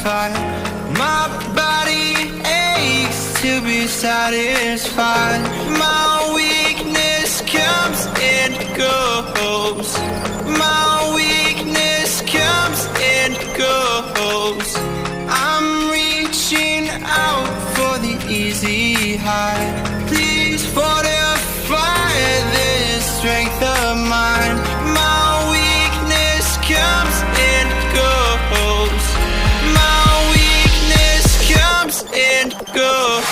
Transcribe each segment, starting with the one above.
fight. My body aches to be satisfied. My weakness comes and goes. My weakness comes and goes. I'm reaching out for the easy high. Please fortify this strength of mine. My weakness comes and goes. My weakness comes and goes.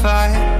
Fight.